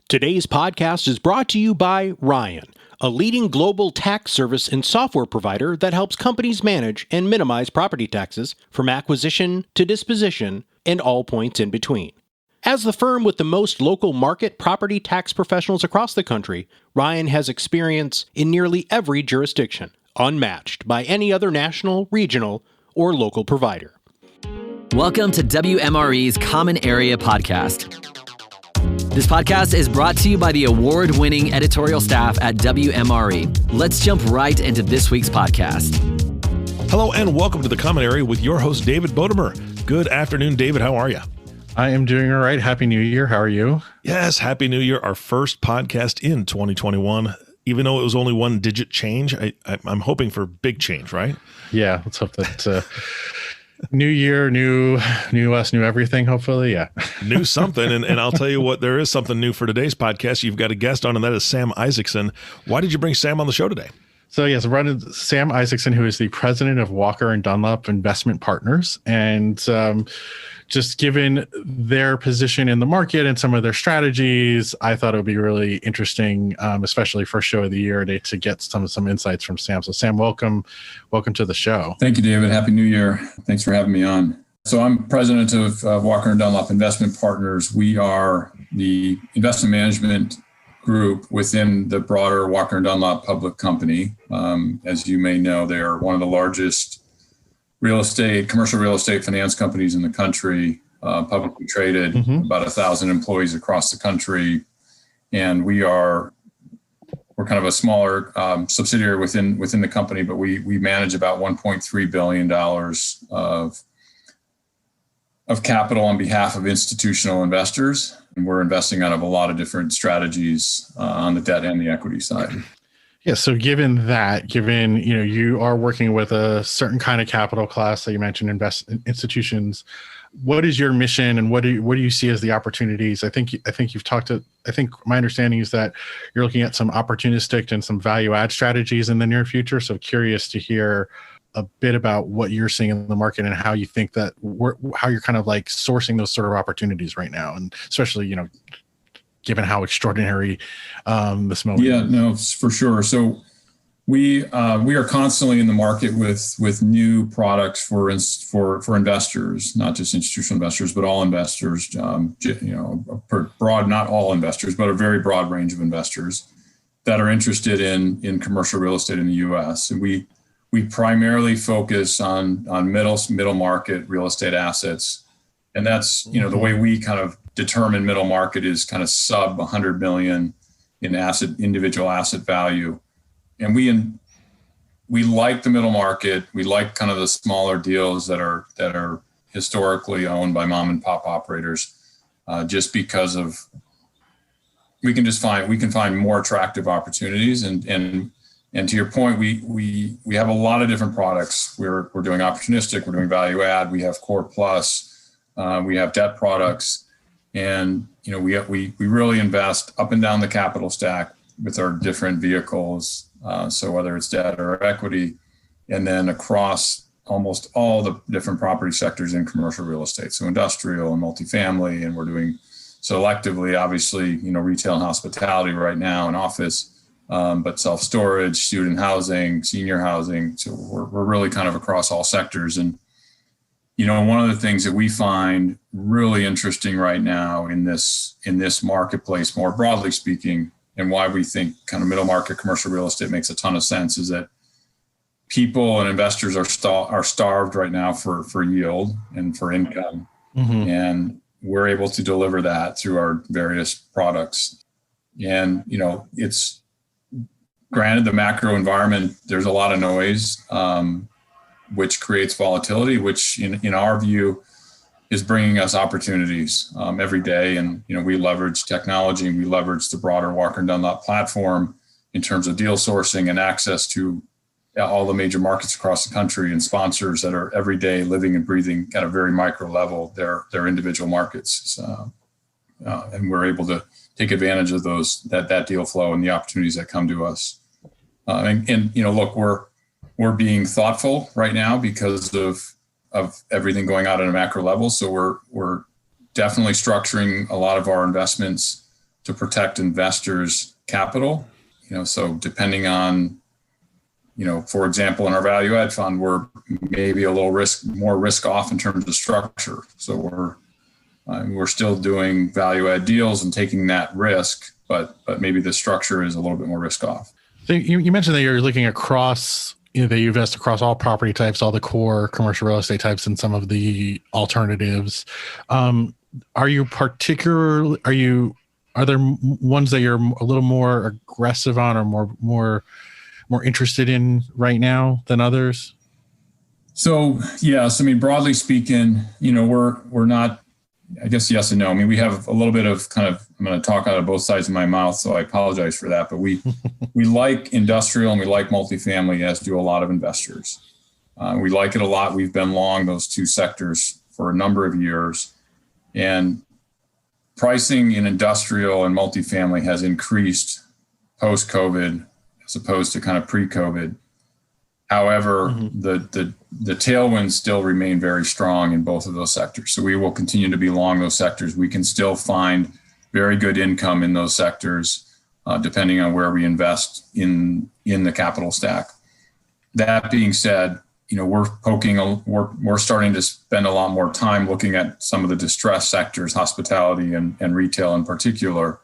Today's podcast is brought to you by Ryan, a leading global tax service and software provider that helps companies manage and minimize property taxes from acquisition to disposition and all points in between. As the firm with the most local market property tax professionals across the country, Ryan has experience in nearly every jurisdiction, unmatched by any other national, regional, or local provider. Welcome to WMRE's Common Area Podcast. This podcast is brought to you by the award-winning editorial staff at WMRE. Let's jump right into this week's podcast. Hello and welcome to the Common Area with your host, David Bodamer. Good afternoon, David. How are you? I am doing all right. Happy New Year. How are you? Yes, Happy New Year. Our first podcast in 2021. Even though it was only one digit change, I'm hoping for big change, right? Yeah, let's hope that new year, new us, new everything, hopefully. Yeah. New something. And I'll tell you what, there is something new for today's podcast. You've got a guest on, and that is Sam Isaacson. Why did you bring Sam on the show today? So yes, we're running Sam Isaacson, who is the president of Walker Dunlop Investment Partners. And just given their position in the market and some of their strategies, I thought it would be really interesting, especially first show of the year, to get some insights from Sam. So Sam, welcome to the show. Thank you, David. Happy New Year. Thanks for having me on. So I'm president of Walker Dunlop Investment Partners. We are the investment management group within the broader Walker Dunlop public company. As you may know, they are one of the largest commercial real estate finance companies in the country, publicly traded, about 1,000 employees across the country. And we're kind of a smaller subsidiary within the company, but we manage about $1.3 billion of capital on behalf of institutional investors. And we're investing out of a lot of different strategies on the debt and the equity side. Yeah. So given you are working with a certain kind of capital class that you mentioned, institutions, what is your mission and what do you see as the opportunities? I think you've talked to. I think my understanding is that you're looking at some opportunistic and some value add strategies in the near future. So curious to hear a bit about what you're seeing in the market and how you think that how you're kind of like sourcing those sort of opportunities right now, and especially given how extraordinary this moment is. Yeah, no, for sure. So we are constantly in the market with new products for investors, not just institutional investors, but all investors. Broad, not all investors, but a very broad range of investors that are interested in commercial real estate in the U.S. And we primarily focus on middle market real estate assets, and that's the way we kind of determine middle market is kind of sub 100 million in individual asset value. And we like the middle market. We like kind of the smaller deals that are historically owned by mom and pop operators, just because of we can find more attractive opportunities. And to your point, we have a lot of different products. We're doing opportunistic, we're doing value add, we have core plus, we have debt products. And we really invest up and down the capital stack with our different vehicles. So whether it's debt or equity, and then across almost all the different property sectors in commercial real estate. So industrial and multifamily, and we're doing selectively, obviously, retail and hospitality right now and office, but self-storage, student housing, senior housing. So we're really kind of across all sectors. And one of the things that we find really interesting right now in this marketplace, more broadly speaking, and why we think kind of middle market commercial real estate makes a ton of sense, is that people and investors are starved right now for yield and for income. And we're able to deliver that through our various products. And, it's granted the macro environment, there's a lot of noise, which creates volatility, which in our view is bringing us opportunities every day. And, we leverage technology and we leverage the broader Walker Dunlop platform in terms of deal sourcing and access to all the major markets across the country and sponsors that are every day living and breathing at a very micro level, their individual markets. And we're able to take advantage of that deal flow and the opportunities that come to us. Look, we're being thoughtful right now because of everything going on at a macro level. So we're definitely structuring a lot of our investments to protect investors' capital. So depending on, for example, in our value add fund, we're maybe a little more risk off in terms of structure. So we're still doing value add deals and taking that risk, but maybe the structure is a little bit more risk off. So you mentioned that you're looking across, that you invest across all property types, all the core commercial real estate types, and some of the alternatives. Are there ones that you're a little more aggressive on, or more interested in right now than others? So yes, broadly speaking, we're not, I guess yes and no. We have a little bit of I'm going to talk out of both sides of my mouth, so I apologize for that. But we like industrial and we like multifamily, as do a lot of investors. We like it a lot. We've been long those two sectors for a number of years. And pricing in industrial and multifamily has increased post-COVID as opposed to pre-COVID. However, the tailwinds still remain very strong in both of those sectors. So we will continue to be long those sectors. We can still find very good income in those sectors, depending on where we invest in the capital stack. That being said, we're starting to spend a lot more time looking at some of the distressed sectors, hospitality and retail in particular,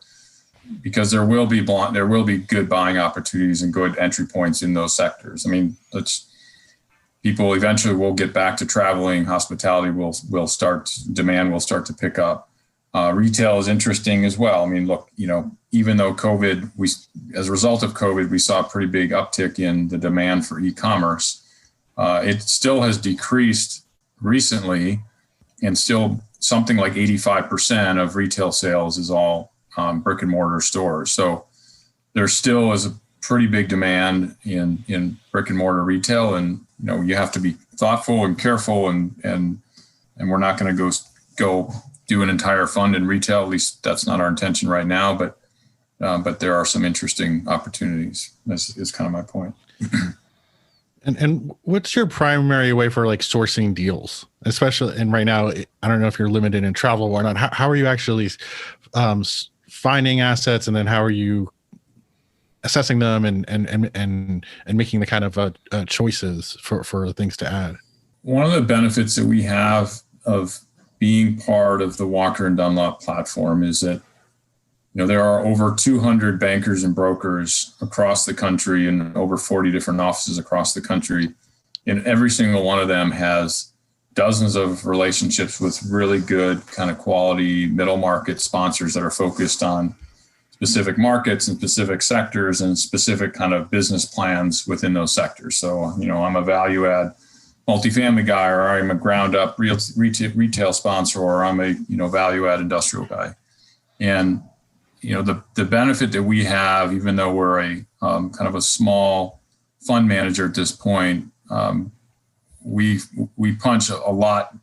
because there will be good buying opportunities and good entry points in those sectors. People eventually will get back to traveling. Hospitality demand will start to pick up. Retail is interesting as well. Look, even though as a result of COVID, we saw a pretty big uptick in the demand for e-commerce. It still has decreased recently, and still something like 85% of retail sales is all brick and mortar stores. So there still is a pretty big demand in brick and mortar retail, and you have to be thoughtful and careful, and we're not going to go do an entire fund in retail. At least that's not our intention right now. But there are some interesting opportunities. This is my point. And what's your primary way for sourcing deals, especially, and right now, I don't know if you're limited in travel or not. How are you actually finding assets, and then how are you assessing them and making the kind of choices for things to add? One of the benefits that we have of being part of the Walker and Dunlop platform is that there are over 200 bankers and brokers across the country and over 40 different offices across the country. And every single one of them has dozens of relationships with really good quality middle market sponsors that are focused on specific markets and specific sectors and specific business plans within those sectors. So, I'm a value add multifamily guy, or I'm a ground up retail sponsor, or I'm a, value add industrial guy. And the benefit that we have, even though we're a small fund manager at this point, we punch a lot.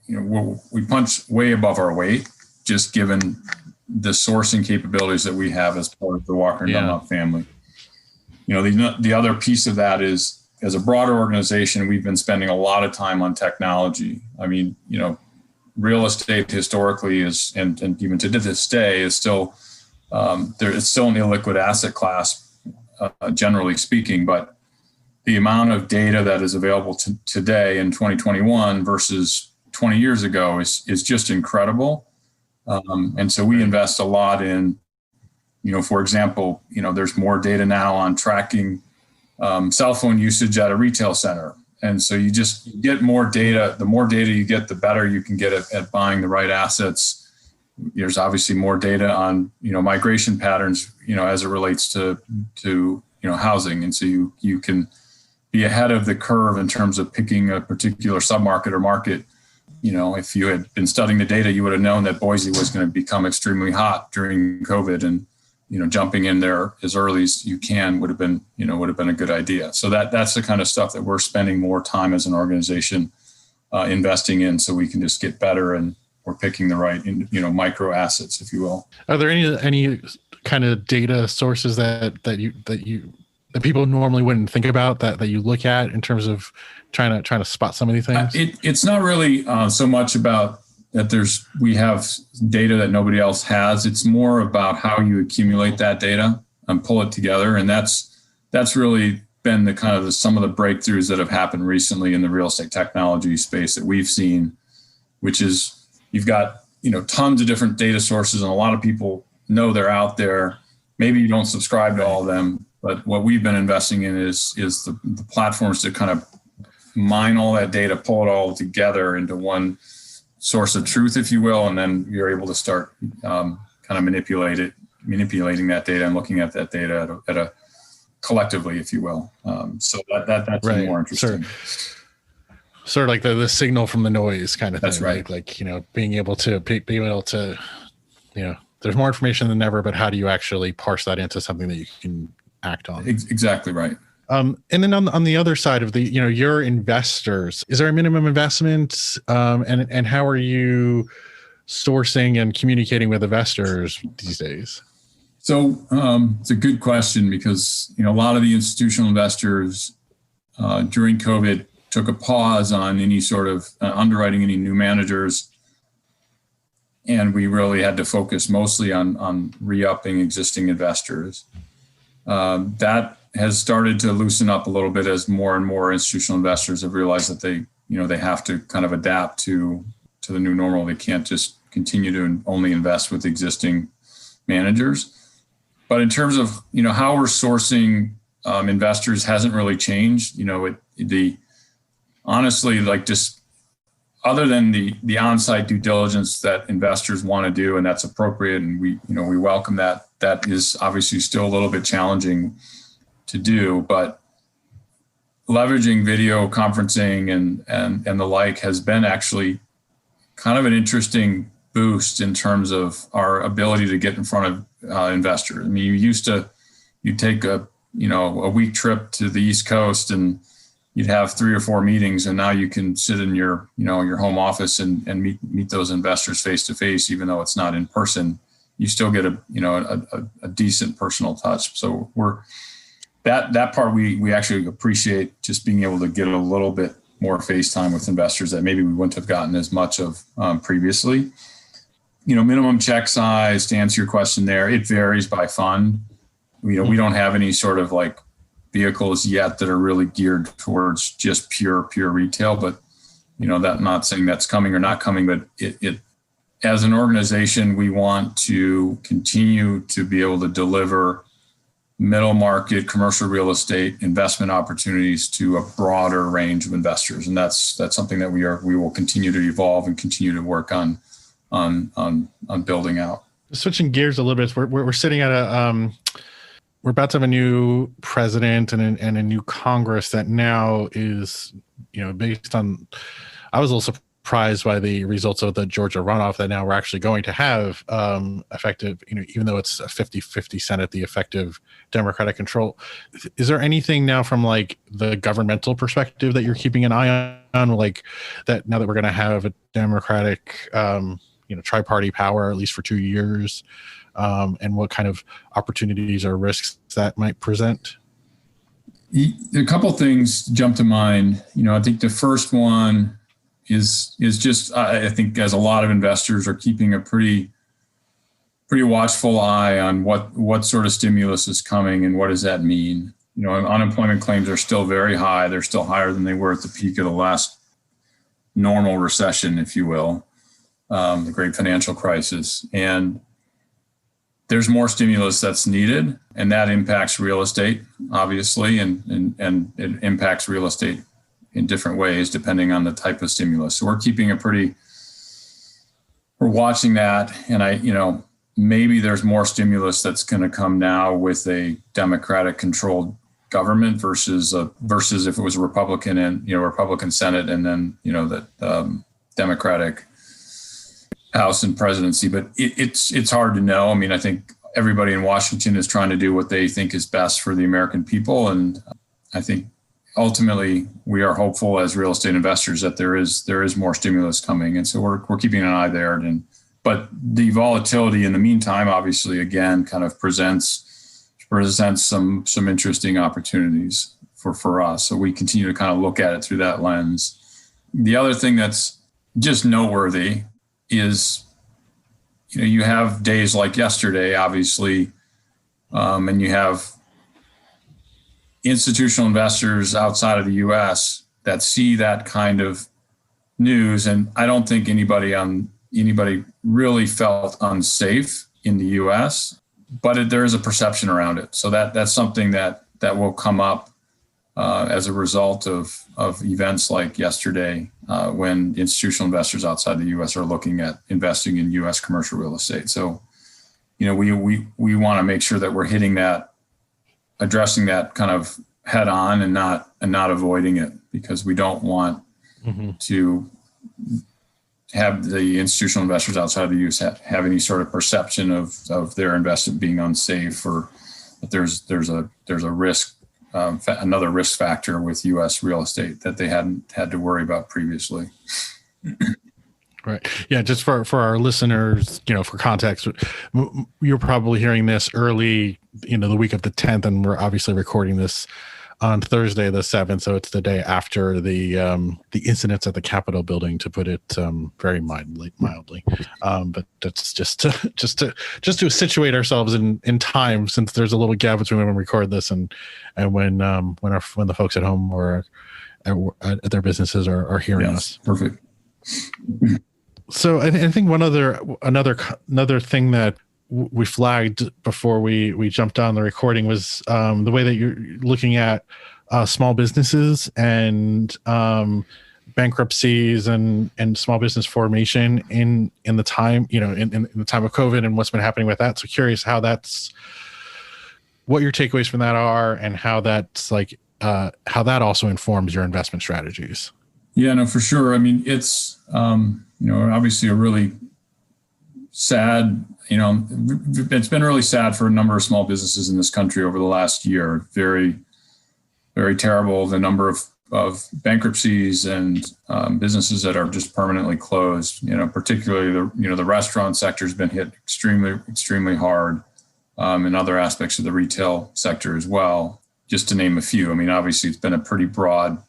We punch way above our weight, just given the sourcing capabilities that we have as part of the Walker and Dunlop family. The other piece of that is, as a broader organization, we've been spending a lot of time on technology. Real estate historically is, and even to this day, is still it's still an illiquid asset class, generally speaking. But the amount of data that is available today in 2021 versus 20 years ago is just incredible. And so we invest a lot in, for example, there's more data now on tracking cell phone usage at a retail center. And so you get more data. The more data you get, the better you can get at buying the right assets. There's obviously more data on, migration patterns, as it relates to housing. And so you can be ahead of the curve in terms of picking a particular submarket or market. If you had been studying the data, you would have known that Boise was going to become extremely hot during COVID, and jumping in there as early as you can would have been a good idea. So that's the kind of stuff that we're spending more time as an organization investing in, so we can just get better, and we're picking the right micro assets, if you will. Are there any kind of data sources that people normally wouldn't think about that you look at in terms of trying to spot some of these things? It's not really so much about we have data that nobody else has. It's more about how you accumulate that data and pull it together. And that's really been the kind of some of the breakthroughs that have happened recently in the real estate technology space that we've seen, which is you've got, tons of different data sources, and a lot of people know they're out there. Maybe you don't subscribe to all of them, but what we've been investing in is the platforms to kind of mine all that data, pull it all together into one source of truth, if you will, and then you're able to start kind of manipulating that data and looking at that data at a collectively, if you will. So that's right. More interesting. Sort of like the signal from the noise kind of thing. That's right. Like being able to, there's more information than ever, but how do you actually parse that into something that you can act on? Exactly right. And then on the other side of the, your investors, is there a minimum investment? And how are you sourcing and communicating with investors these days? So it's a good question, because a lot of the institutional investors during COVID took a pause on any sort of underwriting any new managers, and we really had to focus mostly on re-upping existing investors. That has started to loosen up a little bit as more and more institutional investors have realized that they have to kind of adapt to the new normal. They can't just continue to only invest with existing managers. But in terms of how we're sourcing investors hasn't really changed. Honestly, like, just other than the on-site due diligence that investors want to do, and that's appropriate, and we welcome that. That is obviously still a little bit challenging to do, but leveraging video conferencing and the like has been actually kind of an interesting boost in terms of our ability to get in front of investors. I mean, you'd take a week trip to the East Coast and you'd have 3 or 4 meetings, and now you can sit in your home office and meet those investors face to face, even though it's not in person. You still get a decent personal touch. So that part we actually appreciate, just being able to get a little bit more face time with investors that maybe we wouldn't have gotten as much of previously. Minimum check size, to answer your question there, it varies by fund. We don't have any sort of like vehicles yet that are really geared towards just pure retail, but that, not saying that's coming or not coming, but it as an organization, we want to continue to be able to deliver middle market commercial real estate investment opportunities to a broader range of investors, and that's something that we will continue to evolve and continue to work on building out. Switching gears a little bit, we're sitting at we're about to have a new president and a new Congress that now is, based on, I was a little surprised by the results of the Georgia runoff that now we're actually going to have effective, even though it's a 50-50 Senate, the effective Democratic control. Is there anything now from like the governmental perspective that you're keeping an eye on, like that now that we're going to have a Democratic, tri-party power, at least for 2 years? And what kind of opportunities or risks that might present? A couple of things jump to mind. I think the first one is just, I think, as a lot of investors are keeping a pretty watchful eye on what sort of stimulus is coming and what does that mean. Unemployment claims are still very high. They're still higher than they were at the peak of the last normal recession, if you will, the great financial crisis. And there's more stimulus that's needed, and that impacts real estate, obviously, and it impacts real estate in different ways depending on the type of stimulus. So we're watching that, and maybe there's more stimulus that's going to come now with a Democratic-controlled government versus if it was a Republican and Republican Senate and then that Democratic House and presidency, but it's hard to know. I mean, I think everybody in Washington is trying to do what they think is best for the American people, and I think ultimately we are hopeful as real estate investors that there is more stimulus coming, and so we're keeping an eye there. But the volatility in the meantime, obviously, again, kind of presents some interesting opportunities for us. So we continue to kind of look at it through that lens. The other thing that's just noteworthy is, you have days like yesterday, obviously, and you have institutional investors outside of the U.S. that see that kind of news, and I don't think anybody really felt unsafe in the U.S., but there is a perception around it. So that's something that will come up as a result of events like yesterday, when institutional investors outside the U.S. are looking at investing in U.S. commercial real estate. So, we want to make sure that we're addressing that kind of head on and not avoiding it, because we don't want to have the institutional investors outside of the U.S. have any sort of perception of their investment being unsafe, or that there's a risk, another risk factor with U.S. real estate that they hadn't had to worry about previously. Right. Yeah. Just for our listeners, for context, you're probably hearing this early, the week of the 10th, and we're obviously recording this on Thursday, the 7th. So it's the day after the incidents at the Capitol building, to put it very mildly. But that's just to situate ourselves in time, since there's a little gap between when we record this and when the folks at home or at their businesses are hearing us. Perfect. So I think another thing that we flagged before we jumped on the recording was the way that you're looking at small businesses and bankruptcies and small business formation in the time, in the time of COVID and what's been happening with that. So curious what your takeaways from that are, and how that's how that also informs your investment strategies. Yeah, no, for sure. I mean, it's, obviously a really sad, it's been really sad for a number of small businesses in this country over the last year. Very, very terrible. The number of bankruptcies and businesses that are just permanently closed, particularly the restaurant sector has been hit extremely, extremely hard, and other aspects of the retail sector as well, just to name a few. I mean, obviously it's been a pretty broad,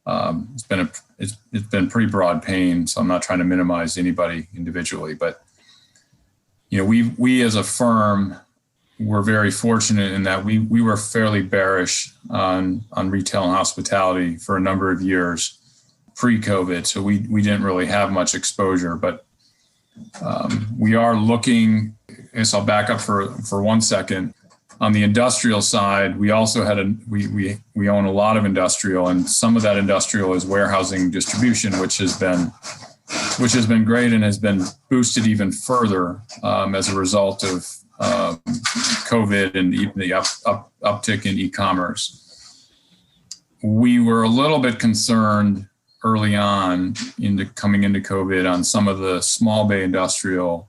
it's been pretty broad pain. So I'm not trying to minimize anybody individually, but we as a firm were very fortunate in that we were fairly bearish on retail and hospitality for a number of years pre-COVID. So we didn't really have much exposure, but we are looking. I guess I'll back up for 1 second. On the industrial side, we also had we own a lot of industrial, and some of that industrial is warehousing distribution, which has been great and has been boosted even further as a result of COVID and the uptick in e-commerce. We were a little bit concerned early on coming into COVID on some of the small bay industrial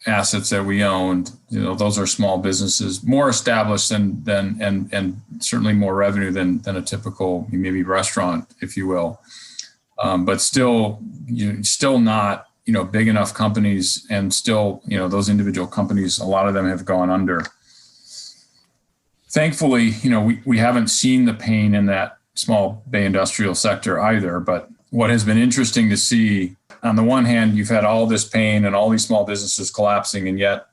assets that we owned. Those are small businesses, more established and certainly more revenue than a typical maybe restaurant, if you will. But still not, big enough companies, and still, those individual companies, a lot of them have gone under. Thankfully, we haven't seen the pain in that small bay industrial sector either. But what has been interesting to see, on the one hand, you've had all this pain and all these small businesses collapsing, and yet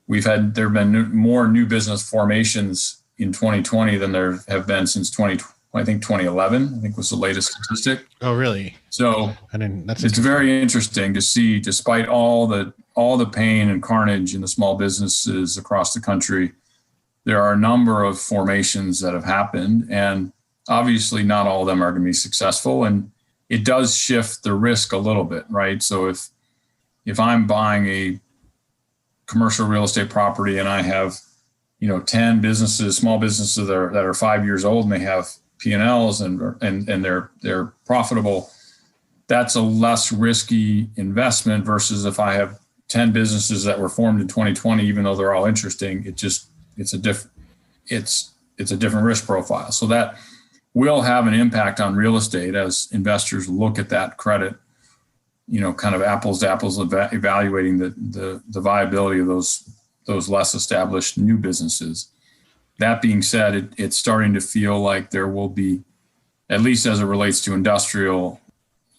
there have been more new business formations in 2020 than there have been since 2011, I think was the latest statistic. Oh, really? So it's very interesting to see, despite all the pain and carnage in the small businesses across the country, there are a number of formations that have happened, and obviously not all of them are going to be successful. And it does shift the risk a little bit, right? So if I'm buying a commercial real estate property and I have, 10 businesses, small businesses that are 5 years old, and they have P&Ls and they're profitable, that's a less risky investment versus if I have 10 businesses that were formed in 2020, even though they're all interesting, it's a different risk profile. So that will have an impact on real estate as investors look at that credit, kind of apples to apples, evaluating the viability of those less established new businesses. That being said, it's starting to feel like there will be, at least as it relates to industrial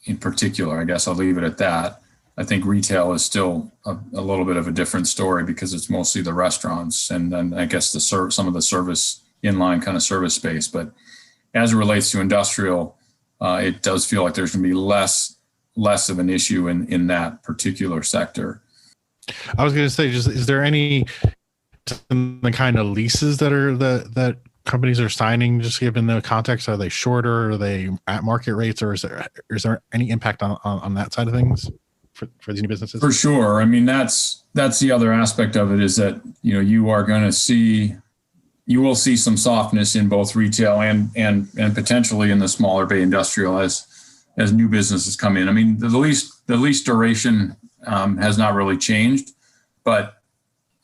in particular, I guess I'll leave it at that, I think retail is still a little bit of a different story because it's mostly the restaurants and then I guess some of the service inline kind of service space. But as it relates to industrial, it does feel like there's going to be less of an issue in that particular sector. I was going to say, is there any the kind of leases that companies are signing, just given the context? Are they shorter? Are they at market rates, or is there any impact on that side of things for these new businesses? For sure. I mean, that's the other aspect of it is that, you will see some softness in both retail and potentially in the smaller bay industrial as new businesses come in. I mean, the lease duration has not really changed, but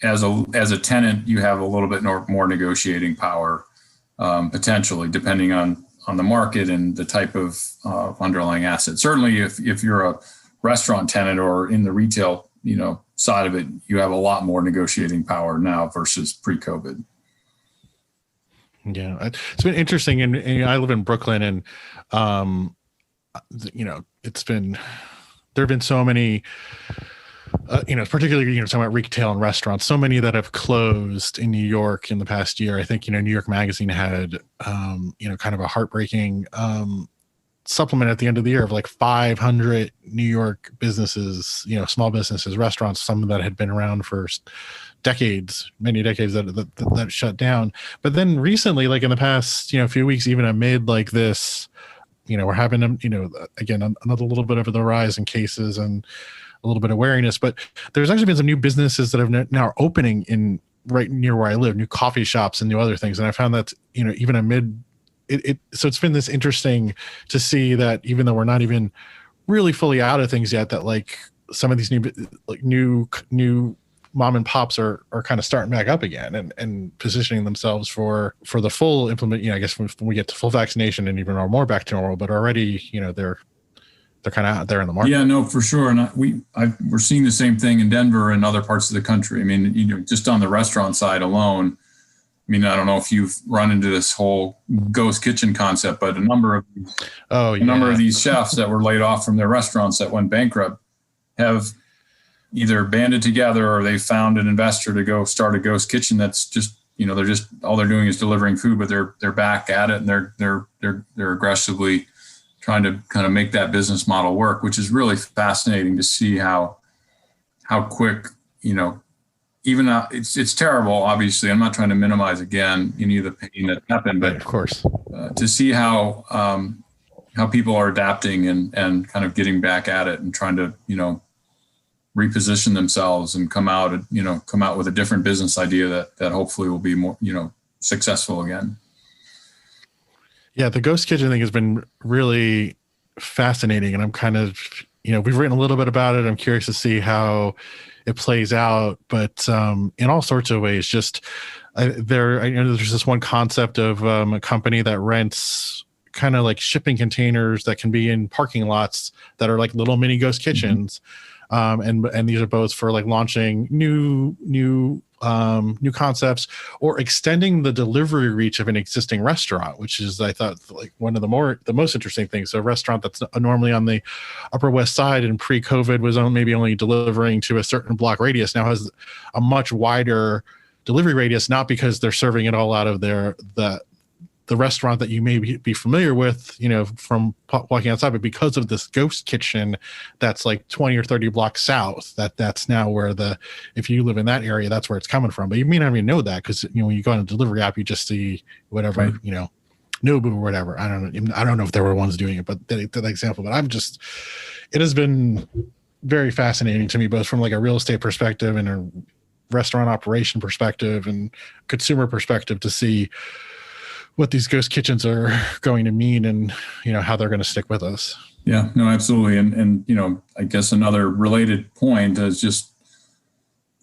as a tenant, you have a little bit more negotiating power, potentially, depending on the market and the type of underlying asset. Certainly, if you're a restaurant tenant or in the retail, side of it, you have a lot more negotiating power now versus pre-COVID. Yeah, it's been interesting, and I live in Brooklyn, and there have been so many. Particularly, talking about retail and restaurants, so many that have closed in New York in the past year. I think, New York Magazine had, kind of a heartbreaking supplement at the end of the year of like 500 New York businesses, small businesses, restaurants, some that had been around for decades, many decades that shut down. But then recently, like in the past, few weeks, even amid like this, we're having, again, another little bit of the rise in cases and a little bit of wariness, but there's actually been some new businesses that have now opening in right near where I live, new coffee shops and new other things. And I found that, even amid it, so it's been this interesting to see that even though we're not even really fully out of things yet, that like some of these new mom and pops are kind of starting back up again and positioning themselves for the full implement, I guess when we get to full vaccination and even are more back to normal, but already, they're kind of out there in the market. Yeah, no, for sure. And we're seeing the same thing in Denver and other parts of the country. I mean, just on the restaurant side alone, I mean, I don't know if you've run into this whole ghost kitchen concept, but a number of these chefs that were laid off from their restaurants that went bankrupt have either banded together or they found an investor to go start a ghost kitchen that's just, they're just all they're doing is delivering food, but they're back at it and they're aggressively trying to kind of make that business model work, which is really fascinating to see how quick, even it's terrible. Obviously, I'm not trying to minimize again any of the pain that happened, but of course, to see how people are adapting and kind of getting back at it and trying to reposition themselves and come out with a different business idea that hopefully will be more successful again. Yeah, the ghost kitchen thing has been really fascinating, and I'm kind of, we've written a little bit about it. I'm curious to see how it plays out, but in all sorts of ways. Just I know there's this one concept of a company that rents kind of like shipping containers that can be in parking lots that are like little mini ghost kitchens, and these are both for like launching new concepts or extending the delivery reach of an existing restaurant, which is, I thought, like one of the most interesting things. So a restaurant that's normally on the Upper West Side and pre-COVID was maybe only delivering to a certain block radius, now has a much wider delivery radius, not because they're serving it all out of the restaurant that you may be familiar with, from walking outside, but because of this ghost kitchen that's like 20 or 30 blocks south, that's now where if you live in that area, that's where it's coming from. But you may not even know that because, when you go on a delivery app, you just see whatever, right. Nobu or whatever. I don't know if there were ones doing it, but that example, but it has been very fascinating to me, both from like a real estate perspective and a restaurant operation perspective and consumer perspective, to see what these ghost kitchens are going to mean and, how they're going to stick with us. Yeah, no, absolutely. And I guess another related point is just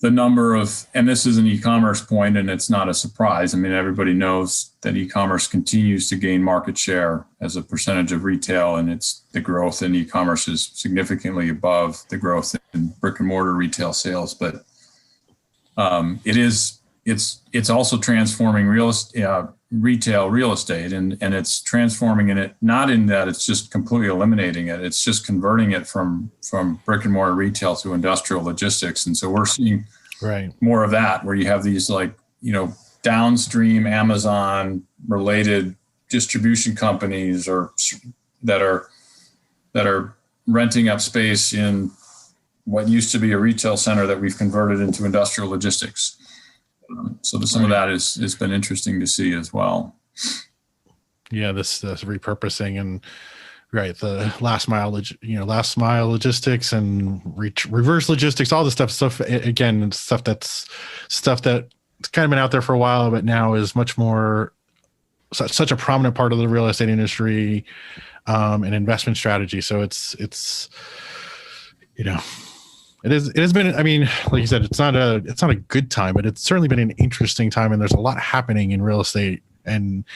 the number of, and this is an e-commerce point and it's not a surprise. I mean, everybody knows that e-commerce continues to gain market share as a percentage of retail, and the growth in e-commerce is significantly above the growth in brick and mortar retail sales. But it it's also transforming retail real estate, and it's transforming in it, not in that it's just completely eliminating it. It's just converting it from brick and mortar retail to industrial logistics. And so we're seeing more of that, where you have these downstream Amazon related distribution companies or that are renting up space in what used to be a retail center that we've converted into industrial logistics. So some of that has been interesting to see as well. Yeah, this repurposing and the last mile logistics and reverse logistics, all this stuff again, stuff that's kind of been out there for a while, but now is much more such a prominent part of the real estate industry and investment strategy. So it has been, I mean, like you said, it's not a good time, but it's certainly been an interesting time, and there's a lot happening in real estate and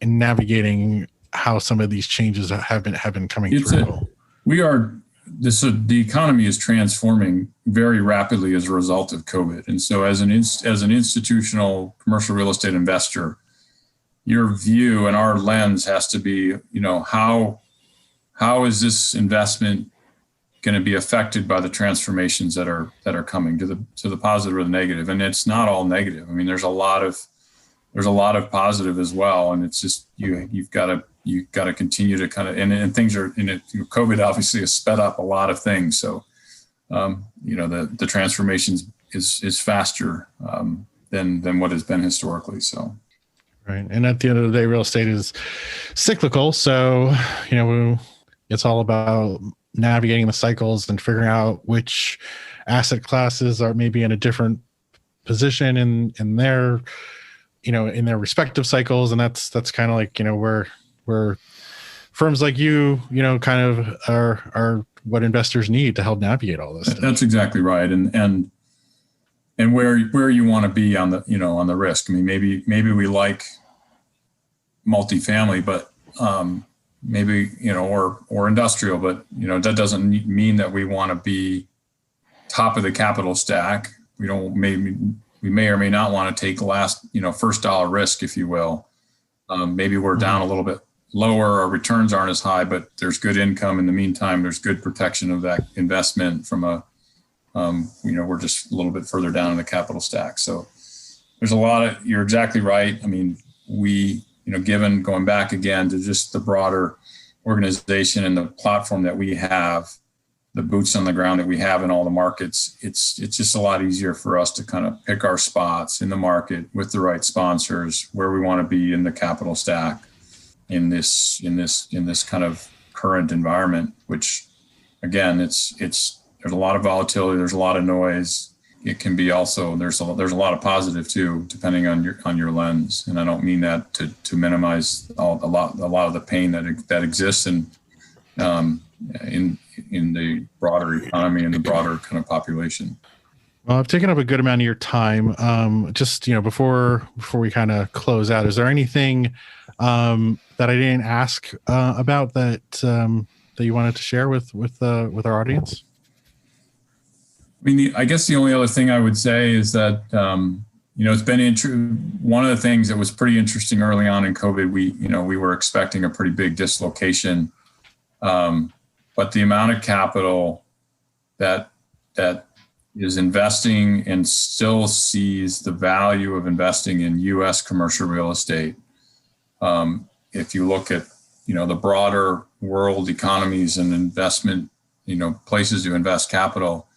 navigating how some of these changes have been coming through. The economy is transforming very rapidly as a result of COVID. And so as an institutional commercial real estate investor, your view and our lens has to be, how is this investment going to be affected by the transformations that are coming to the positive or the negative? And it's not all negative. I mean, there's a lot of positive as well. And it's just, you've got to continue to kind of, and things are in it. COVID obviously has sped up a lot of things. So, the transformations is faster than what has been historically. So. Right. And at the end of the day, real estate is cyclical. So, it's all about navigating the cycles and figuring out which asset classes are maybe in a different position in their respective cycles. And that's kind of like, where firms like you kind of are what investors need to help navigate all this stuff. That's exactly right. And where you want to be on the risk. I mean, maybe we like multifamily, but maybe, or industrial, but, that doesn't mean that we want to be top of the capital stack. We may or may not want to take first dollar risk, if you will. Maybe we're down a little bit lower, our returns aren't as high, but there's good income in the meantime. There's good protection of that investment from we're just a little bit further down in the capital stack. So there's you're exactly right. I mean, given going back again to just the broader organization and the platform that we have, the boots on the ground that we have in all the markets, it's just a lot easier for us to kind of pick our spots in the market with the right sponsors, where we want to be in the capital stack in this kind of current environment, which again, there's a lot of volatility, there's a lot of noise. It can be also, there's a lot of positive too, depending on your lens. And I don't mean that to minimize a lot of the pain that exists in the broader economy and the broader kind of population. Well, I've taken up a good amount of your time. Just, before we kind of close out, is there anything that I didn't ask about that you wanted to share with our audience? I mean, I guess the only other thing I would say is that, it's been one of the things that was pretty interesting early on in COVID. We were expecting a pretty big dislocation, but the amount of capital that is investing and still sees the value of investing in U.S. commercial real estate. If you look at, the broader world economies and investment, places to invest capital,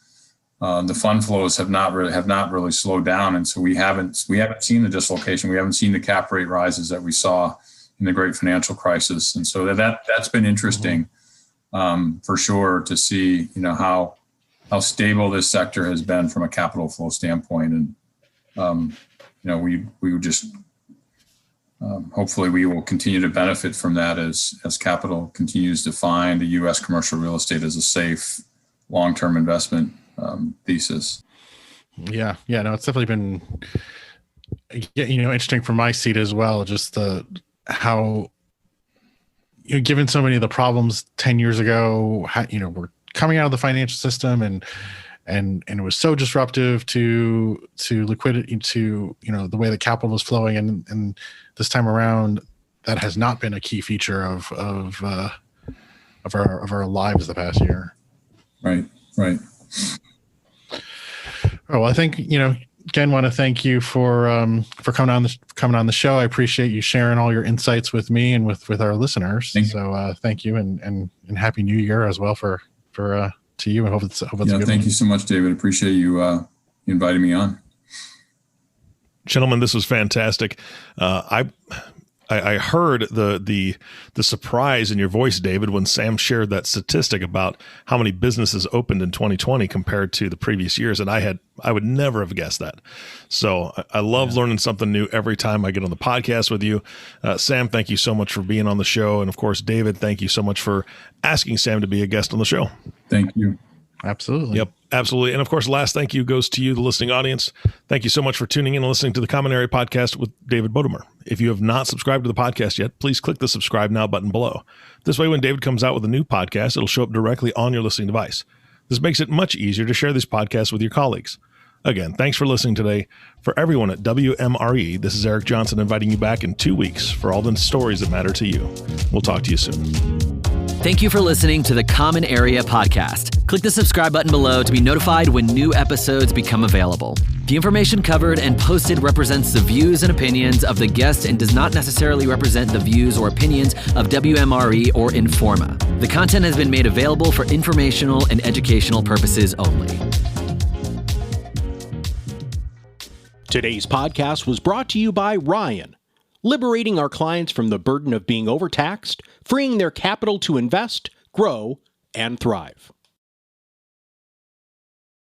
the fund flows have not really slowed down. And so we haven't seen the dislocation. We haven't seen the cap rate rises that we saw in the great financial crisis. And so that's been interesting, for sure, to see, how stable this sector has been from a capital flow standpoint. And, we would just, hopefully we will continue to benefit from that as capital continues to find the U.S. commercial real estate as a safe long-term investment thesis. Yeah. No, it's definitely been, interesting from my seat as well. Just how, given so many of the problems 10 years ago, we're coming out of the financial system and and it was so disruptive to liquidity, to the way that capital was flowing, and this time around that has not been a key feature of our lives the past year. Right. Oh, well, I think again, want to thank you for coming on the show. I appreciate you sharing all your insights with me and with our listeners. Thank you, and happy New Year as well for to you. I hope it's a good thank one. you so much, David. Appreciate you inviting me on. Gentlemen, this was fantastic. I heard the surprise in your voice, David, when Sam shared that statistic about how many businesses opened in 2020 compared to the previous years, and I would never have guessed that. So I love learning something new every time I get on the podcast with you. Sam, thank you so much for being on the show, and of course, David, thank you so much for asking Sam to be a guest on the show. Thank you. Absolutely. Yep, absolutely. And of course, last thank you goes to you, the listening audience. Thank you so much for tuning in and listening to the Common Area Podcast with David Bodamer. If you have not subscribed to the podcast yet, please click the subscribe now button below. This way, when David comes out with a new podcast, it'll show up directly on your listening device. This makes it much easier to share these podcasts with your colleagues. Again, thanks for listening today. For everyone at WMRE, this is Eric Johnson inviting you back in 2 weeks for all the stories that matter to you. We'll talk to you soon. Thank you for listening to the Common Area Podcast. Click the subscribe button below to be notified when new episodes become available. The information covered and posted represents the views and opinions of the guest and does not necessarily represent the views or opinions of WMRE or Informa. The content has been made available for informational and educational purposes only. Today's podcast was brought to you by Ryan, liberating our clients from the burden of being overtaxed, freeing their capital to invest, grow, and thrive.